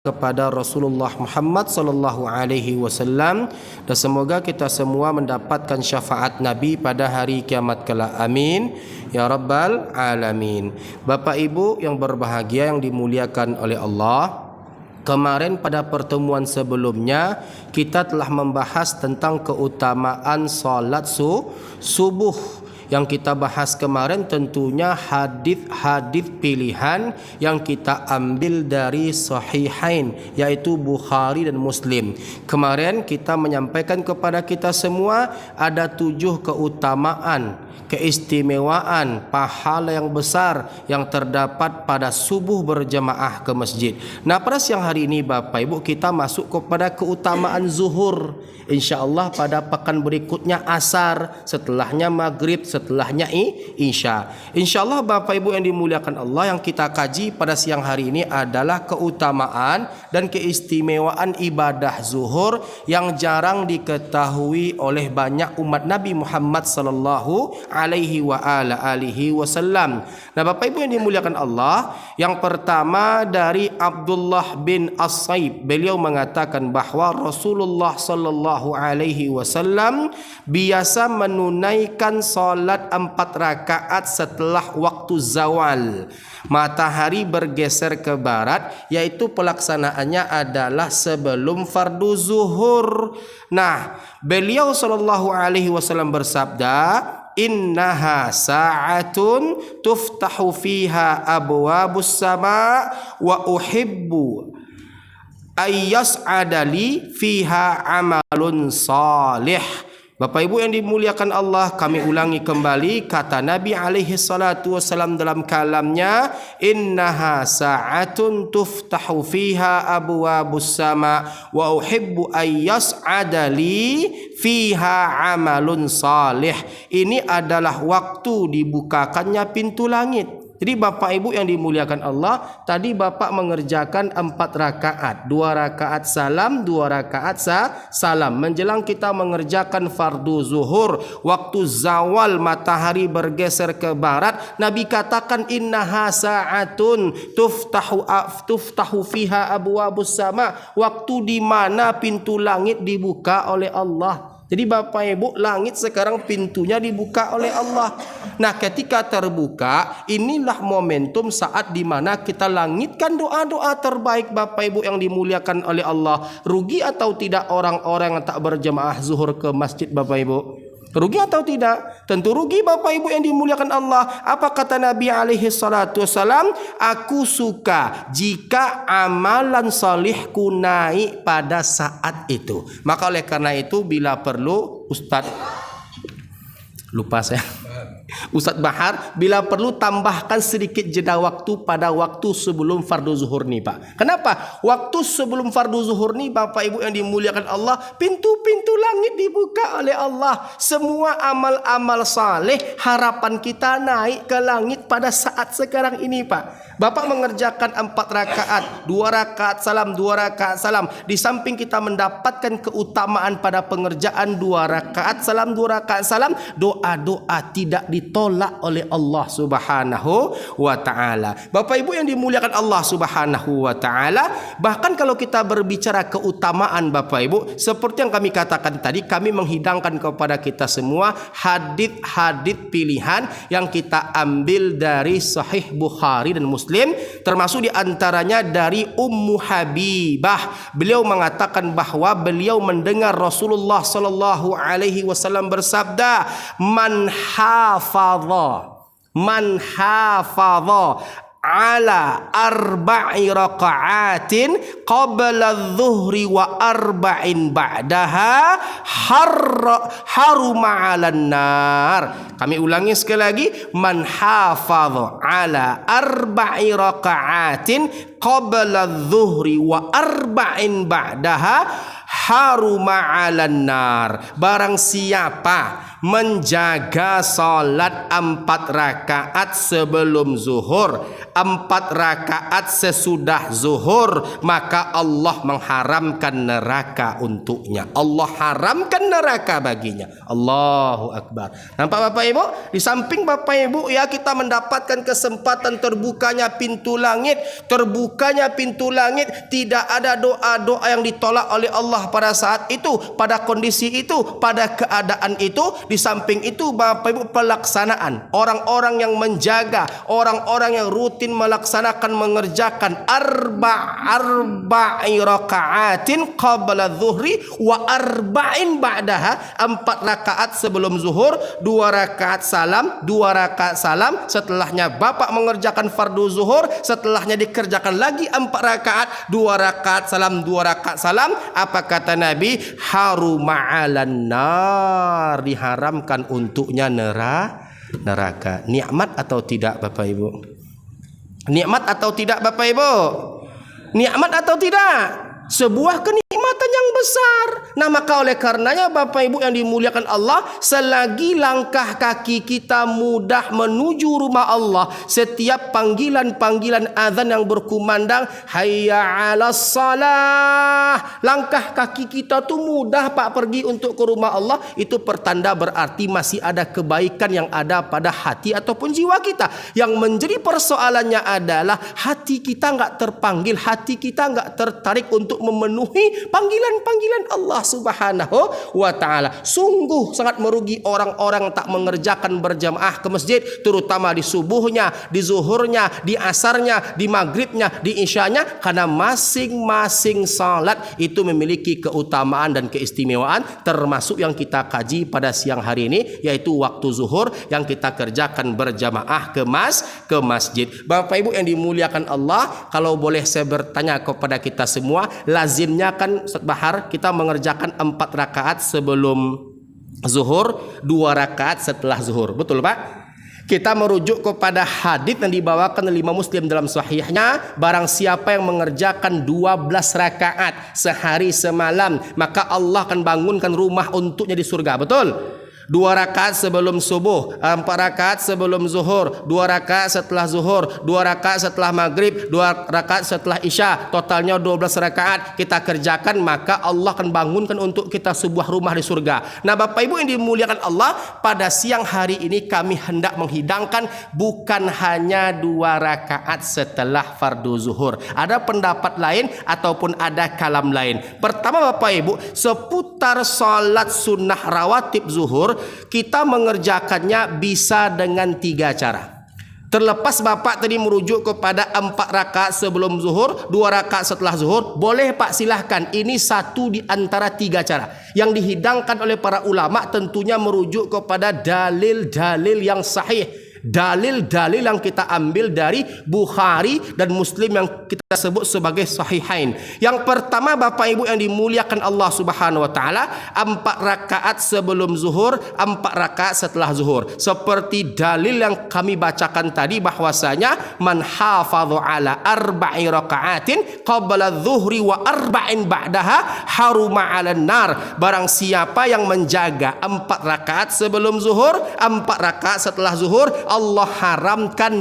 kepada Rasulullah Muhammad sallallahu alaihi wasallam, dan semoga kita semua mendapatkan syafaat Nabi pada hari kiamat kelak. Amin ya rabbal alamin. Bapak Ibu yang berbahagia yang dimuliakan oleh Allah, kemarin pada pertemuan sebelumnya kita telah membahas tentang keutamaan salat subuh. Yang kita bahas kemarin tentunya hadis-hadis pilihan yang kita ambil dari Sahihain, yaitu Bukhari dan Muslim. Kemarin kita menyampaikan kepada kita semua ada 7 keutamaan, keistimewaan, pahala yang besar yang terdapat pada subuh berjamaah ke masjid. Nah, pada siang hari ini Bapak Ibu kita masuk kepada keutamaan zuhur. InsyaAllah pada pekan berikutnya asar, setelahnya maghrib, setelahnya isya. InsyaAllah Bapak Ibu yang dimuliakan Allah, yang kita kaji pada siang hari ini adalah keutamaan dan keistimewaan ibadah zuhur yang jarang diketahui oleh banyak umat Nabi Muhammad sallallahu alaihi wasallam. Nah Bapak Ibu yang dimuliakan Allah, yang pertama dari Abdullah bin As-Saib, beliau mengatakan bahwa Rasulullah sallallahu alaihi wasallam biasa menunaikan salat 4 rakaat setelah waktu zawal, matahari bergeser ke barat, yaitu pelaksanaannya adalah sebelum fardu zuhur. Nah, beliau sallallahu alaihi wasallam bersabda, innaha sa'atun tuftahu fiha abwabus sama wa uhibbu ayyas'adali fiha amalun salih. Bapak Ibu yang dimuliakan Allah, kami ulangi kembali kata Nabi alaihi salatu wasallam dalam kalamnya, innaha sa'atun tuftahu fiha abwabus sama wa uhibbu ayyas'adali fiha amalun salih. Ini adalah waktu dibukakannya pintu langit. Jadi Bapak Ibu yang dimuliakan Allah, tadi Bapak mengerjakan 4 rakaat, 2 rakaat salam, 2 rakaat salam. Menjelang kita mengerjakan fardu zuhur, waktu zawal matahari bergeser ke barat, Nabi katakan innaha sa'atun tuftahu fiha abwabus sama, waktu di mana pintu langit dibuka oleh Allah. Jadi Bapak Ibu, langit sekarang pintunya dibuka oleh Allah. Nah, ketika terbuka, inilah momentum saat dimana kita langitkan doa-doa terbaik Bapak Ibu yang dimuliakan oleh Allah. Rugi atau tidak orang-orang yang tak berjamaah zuhur ke masjid Bapak Ibu? Rugi atau tidak? Tentu rugi Bapak Ibu yang dimuliakan Allah. Apa kata Nabi alaihi salatu wasalam? Aku suka jika amalan salihku naik pada saat itu. Maka oleh karena itu bila perlu Ustadz Bahar, bila perlu tambahkan sedikit jeda waktu pada waktu sebelum fardu zuhur nih Pak. Kenapa? Waktu sebelum fardu zuhur nih Bapak Ibu yang dimuliakan Allah, pintu-pintu langit dibuka oleh Allah. Semua amal-amal saleh harapan kita naik ke langit pada saat sekarang ini Pak. Bapak mengerjakan 4 rakaat, 2 rakaat salam, 2 rakaat salam. Di samping kita mendapatkan keutamaan pada pengerjaan 2 rakaat salam, 2 rakaat salam, doa-doa tidak ditolak oleh Allah Subhanahu wa taala. Bapak Ibu yang dimuliakan Allah Subhanahu wa taala, bahkan kalau kita berbicara keutamaan Bapak Ibu, seperti yang kami katakan tadi, kami menghidangkan kepada kita semua hadis-hadis pilihan yang kita ambil dari Sahih Bukhari dan Muslim, termasuk diantaranya dari Ummu Habibah. Beliau mengatakan bahwa beliau mendengar Rasulullah sallallahu alaihi wasallam bersabda, man hafadha ala 4 raka'atin qabla adh-dhuhri wa 4 ba'daha haruma 'alan nar. Kami ulangi sekali lagi, man hafadha ala 4 raka'atin qabla adh-dhuhri wa 4 ba'daha haruma 'alan nar. Barang siapa menjaga salat 4 rakaat sebelum zuhur, 4 rakaat sesudah zuhur, maka Allah mengharamkan neraka untuknya. Allah haramkan neraka baginya. Allahu Akbar. Nampak Bapak Ibu? Di samping Bapak Ibu ya, kita mendapatkan kesempatan terbukanya pintu langit. Terbukanya pintu langit, tidak ada doa-doa yang ditolak oleh Allah pada saat itu, pada kondisi itu, pada keadaan itu. Di samping itu Bapak Ibu, pelaksanaan, orang-orang yang menjaga, orang-orang yang rutin melaksanakan, mengerjakan arba'i raka'atin qabla zuhri wa arba'in ba'daha, 4 rakaat sebelum zuhur, 2 rakaat salam, 2 rakaat salam, setelahnya Bapak mengerjakan fardu zuhur, setelahnya dikerjakan lagi 4 rakaat, 2 rakaat salam, 2 rakaat salam. Apa kata Nabi? Haruma'alan nar, diharamkan untuknya neraka. Nikmat atau tidak Bapak Ibu? Nikmat atau tidak Bapak Ibu? Nikmat atau tidak? Sebuah kenikmatan yang besar. Nah, maka oleh karenanya Bapak Ibu yang dimuliakan Allah, selagi langkah kaki kita mudah menuju rumah Allah, setiap panggilan-panggilan azan yang berkumandang hayya 'alas shalah, langkah kaki kita tuh mudah Pak pergi untuk ke rumah Allah, itu pertanda berarti masih ada kebaikan yang ada pada hati ataupun jiwa kita. Yang menjadi persoalannya adalah hati kita nggak terpanggil, hati kita nggak tertarik untuk memenuhi panggilan-panggilan Allah Subhanahu wa ta'ala. Sungguh sangat merugi orang-orang tak mengerjakan berjamaah ke masjid, terutama di subuhnya, di zuhurnya, di asarnya, di maghribnya, di isyanya, karena masing-masing salat itu memiliki keutamaan dan keistimewaan, termasuk yang kita kaji pada siang hari ini, yaitu waktu zuhur yang kita kerjakan berjamaah ke masjid. Bapak Ibu yang dimuliakan Allah, kalau boleh saya bertanya kepada kita semua, lazimnya kan Ustaz Bahar kita mengerjakan 4 rakaat sebelum zuhur, 2 rakaat setelah zuhur. Betul Pak? Kita merujuk kepada hadits yang dibawakan oleh Imam Muslim dalam sahihnya, barang siapa yang mengerjakan 12 rakaat sehari semalam, maka Allah akan bangunkan rumah untuknya di surga. Betul? 2 rakaat sebelum subuh, 4 rakaat sebelum zuhur, 2 rakaat setelah zuhur, 2 rakaat setelah maghrib, 2 rakaat setelah isya, totalnya 12 rakaat kita kerjakan, maka Allah akan bangunkan untuk kita sebuah rumah di surga. Nah Bapak Ibu yang dimuliakan Allah, pada siang hari ini kami hendak menghidangkan bukan hanya 2 rakaat setelah fardu zuhur. Ada pendapat lain ataupun ada kalam lain. Pertama Bapak Ibu, seputar salat sunnah rawatib zuhur, kita mengerjakannya bisa dengan 3 cara. Terlepas Bapak tadi merujuk kepada 4 rakaat sebelum zuhur, 2 rakaat setelah zuhur, boleh Pak silahkan. Ini satu di antara 3 cara yang dihidangkan oleh para ulama, tentunya merujuk kepada dalil-dalil yang sahih. Dalil-dalil yang kita ambil dari Bukhari dan Muslim yang kita sebut sebagai sahihain. Yang pertama Bapak Ibu yang dimuliakan Allah Subhanahu wa taala, 4 rakaat sebelum zuhur, 4 rakaat setelah zuhur. Seperti dalil yang kami bacakan tadi, bahwasanya man hafadhu ala 4 rakaatin qabla zuhri wa 4 ba'daha haruma 'alan nar. Barang siapa yang menjaga 4 rakaat sebelum zuhur, 4 rakaat setelah zuhur, Allah haramkan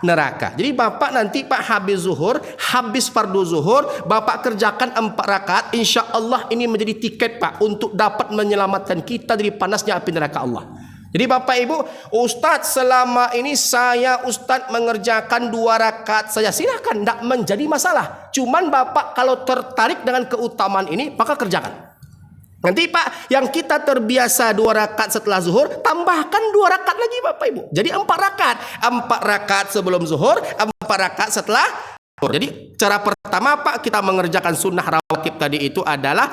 neraka. Jadi Bapak nanti Pak habis zuhur, habis fardu zuhur, Bapak kerjakan 4 rakaat, insya Allah ini menjadi tiket Pak untuk dapat menyelamatkan kita dari panasnya api neraka Allah. Jadi Bapak Ibu, Ustadz selama ini saya Ustadz mengerjakan 2 rakaat saja, silahkan, tidak menjadi masalah. Cuman Bapak kalau tertarik dengan keutamaan ini, maka kerjakan. Nanti Pak, yang kita terbiasa 2 rakaat setelah zuhur, tambahkan 2 rakaat lagi Bapak Ibu. Jadi 4 rakaat. 4 rakaat sebelum zuhur, 4 rakaat setelah zuhur. Jadi cara pertama Pak, kita mengerjakan sunnah rawatib tadi itu adalah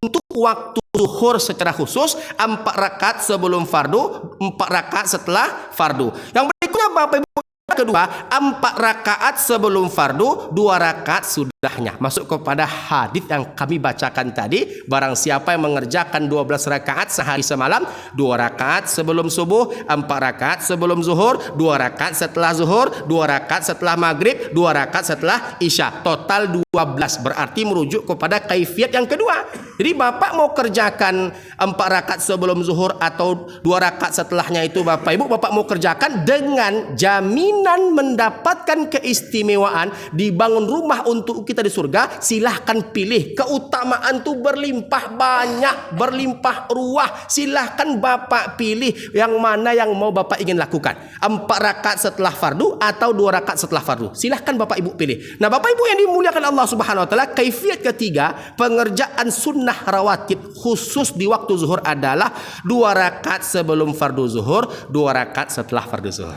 untuk waktu zuhur secara khusus, 4 rakaat sebelum fardu, 4 rakaat setelah fardu. Yang berikutnya Bapak Ibu, kedua, 4 rakaat sebelum fardu, 2 rakaat sudahnya. Masuk kepada hadis yang kami bacakan tadi, barang siapa yang mengerjakan 12 rakaat sehari semalam, 2 rakaat sebelum subuh, 4 rakaat sebelum zuhur, 2 rakaat setelah zuhur, 2 rakaat setelah maghrib, 2 rakaat setelah isya, total 12. Berarti merujuk kepada kaifiat yang kedua. Jadi bapak mau kerjakan 4 rakaat sebelum zuhur atau 2 rakaat setelahnya itu bapak ibu, bapak mau kerjakan dengan jaminan mendapatkan keistimewaan dibangun rumah untuk kita di surga, silahkan pilih. Keutamaan tuh berlimpah banyak, berlimpah ruah. Silahkan bapak pilih yang mana yang mau bapak ingin lakukan. 4 rakaat setelah fardu atau 2 rakaat setelah fardu. Silahkan bapak ibu pilih. Nah bapak ibu yang dimuliakan Allah Subhanahu wa taala, kaifiat ketiga pengerjaan sunnah rawatib khusus di waktu zuhur adalah 2 rakaat sebelum fardu zuhur, 2 rakaat setelah fardu zuhur.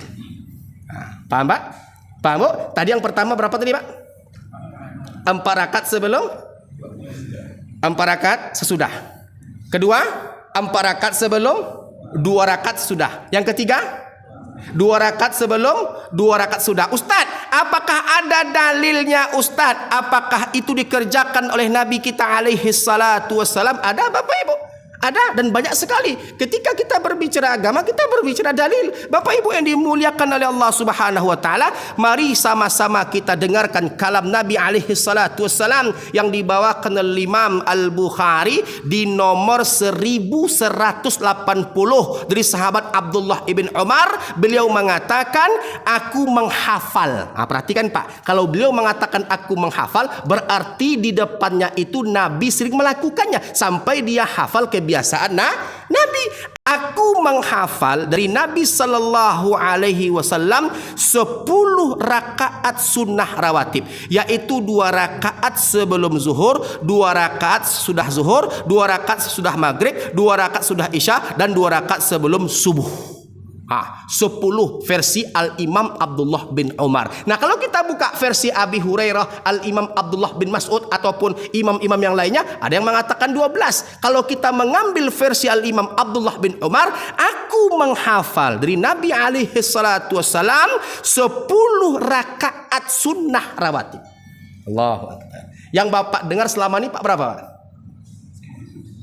Nah, paham Pak? Paham Bu? Tadi yang pertama berapa tadi Pak? 4 rakaat sebelum, 4 rakaat sesudah. Kedua, 4 rakaat sebelum, 2 rakaat sesudah. Yang ketiga, 2 rakaat sebelum, 2 rakaat sudah. Ustaz, apakah ada dalilnya Ustaz? Apakah itu dikerjakan oleh Nabi kita alaihi salatu wassalam? Ada Bapak Ibu? Ada, dan banyak sekali. Ketika kita berbicara agama, kita berbicara dalil. Bapak Ibu yang dimuliakan oleh Allah Subhanahu wa taala, mari sama-sama kita dengarkan kalam Nabi alaihi salatu wassalam yang dibawakan oleh Imam Al-Bukhari di nomor 1180 dari sahabat Abdullah ibn Umar. Beliau mengatakan, aku menghafal. Nah, perhatikan Pak, kalau beliau mengatakan aku menghafal, berarti di depannya itu Nabi sering melakukannya sampai dia hafal kebiasaan Nabi. Aku menghafal dari Nabi sallallahu alaihi wasallam 10 rakaat sunnah rawatib, yaitu 2 rakaat sebelum zuhur, 2 rakaat sudah zuhur, 2 rakaat sudah maghrib, 2 rakaat sudah isya, dan 2 rakaat sebelum subuh. 10 versi Al-Imam Abdullah bin Umar. Nah kalau kita buka versi Abi Hurairah, Al-Imam Abdullah bin Mas'ud ataupun imam-imam yang lainnya, ada yang mengatakan 12. Kalau kita mengambil versi Al-Imam Abdullah bin Umar, aku menghafal dari Nabi alaihi salatu wassalam 10 rakaat sunnah rawatib. Allahu Akbar. Yang Bapak dengar selama ini Pak berapa Pak?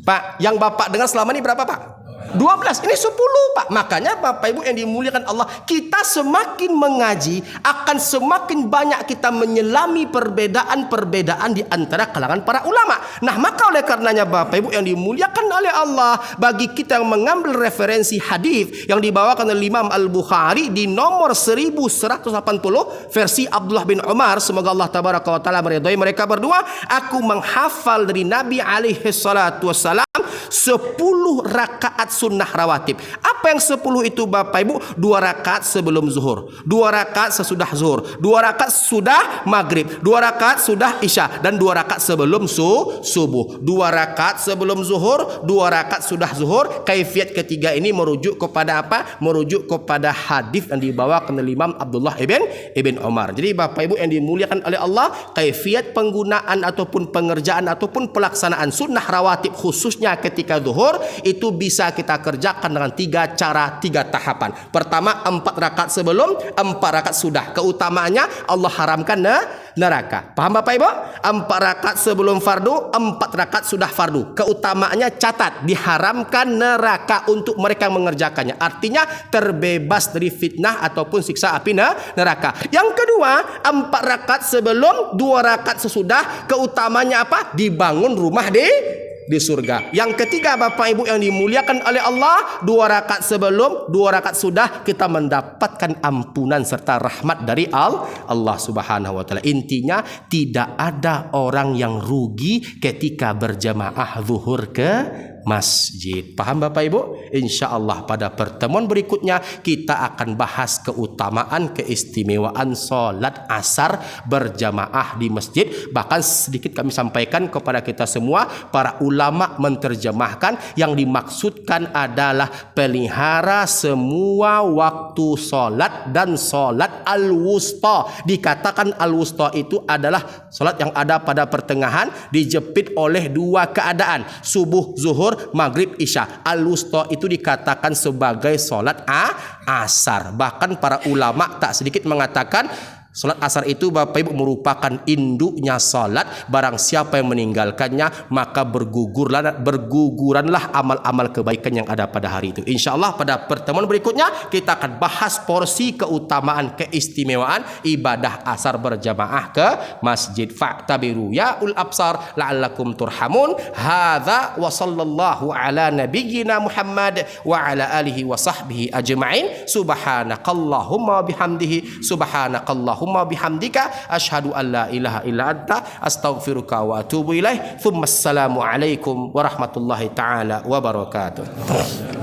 Pak, yang Bapak dengar selama ini berapa Pak? 12, ini 10 Pak. Makanya Bapak Ibu yang dimuliakan Allah, kita semakin mengaji akan semakin banyak kita menyelami perbedaan-perbedaan di antara kalangan para ulama. Nah maka oleh karenanya Bapak Ibu yang dimuliakan oleh Allah, bagi kita yang mengambil referensi hadis yang dibawakan oleh Imam Al-Bukhari di nomor 1180 versi Abdullah bin Umar, semoga Allah tabaraka wa taala meridhai mereka berdua, aku menghafal dari Nabi alaihi salatu wassalam 10 rakaat sunnah rawatib. Apa yang 10 itu Bapak Ibu? 2 rakaat sebelum zuhur, 2 rakaat sesudah zuhur, 2 rakaat sudah maghrib, 2 rakaat sudah isya, dan 2 rakaat sebelum subuh. 2 rakaat sebelum zuhur, 2 rakaat sudah zuhur. Kaifiat ketiga ini merujuk kepada apa? Merujuk kepada hadis yang dibawakan oleh Imam Abdullah ibn Umar. Jadi Bapak Ibu yang dimuliakan oleh Allah, kaifiat penggunaan ataupun pengerjaan ataupun pelaksanaan sunnah rawatib khususnya ketika zuhur itu bisa kita kerjakan dengan 3 cara, 3 tahapan. Pertama, 4 rakaat sebelum, 4 rakaat sudah. Keutamaannya Allah haramkan neraka. Paham Bapak Ibu? 4 rakaat sebelum fardu, 4 rakaat sudah fardu. Keutamaannya catat, diharamkan neraka untuk mereka yang mengerjakannya. Artinya terbebas dari fitnah ataupun siksa api neraka. Yang kedua, 4 rakaat sebelum, 2 rakaat sesudah. Keutamanya apa? Dibangun rumah di surga. Yang ketiga Bapak Ibu yang dimuliakan oleh Allah, 2 rakaat sebelum, 2 rakaat sudah, kita mendapatkan ampunan serta rahmat dari Allah Subhanahu wa taala. Intinya tidak ada orang yang rugi ketika berjamaah zuhur ke masjid. Paham Bapak Ibu? Insya Allah pada pertemuan berikutnya kita akan bahas keutamaan keistimewaan sholat asar berjamaah di masjid. Bahkan sedikit kami sampaikan kepada kita semua, para ulama menerjemahkan yang dimaksudkan adalah pelihara semua waktu sholat dan sholat al-wusta. Dikatakan al-wusta itu adalah sholat yang ada pada pertengahan, dijepit oleh 2 keadaan, subuh, zuhur, maghrib, isya. Al-wusta itu dikatakan sebagai sholat asar. Bahkan para ulama tak sedikit mengatakan Salat asar itu Bapak Ibu merupakan induknya salat. Barang siapa yang meninggalkannya maka berguguranlah amal-amal kebaikan yang ada pada hari itu. InsyaAllah pada pertemuan berikutnya kita akan bahas porsi keutamaan keistimewaan ibadah asar berjamaah ke masjid. Fa'tabiru ya ul absar la'allakum turhamun. Hadza wa sallallahu ala nabiyyina Muhammad wa ala alihi wa sahbihi ajma'in. Subhanakallahumma bihamdihi subhanakallahumma bihamdika asyhadu an la ilaha illa anta astaghfiruka wa atubu ilaih. Tsumma assalamu alaikum warahmatullahi taala wabarakatuh.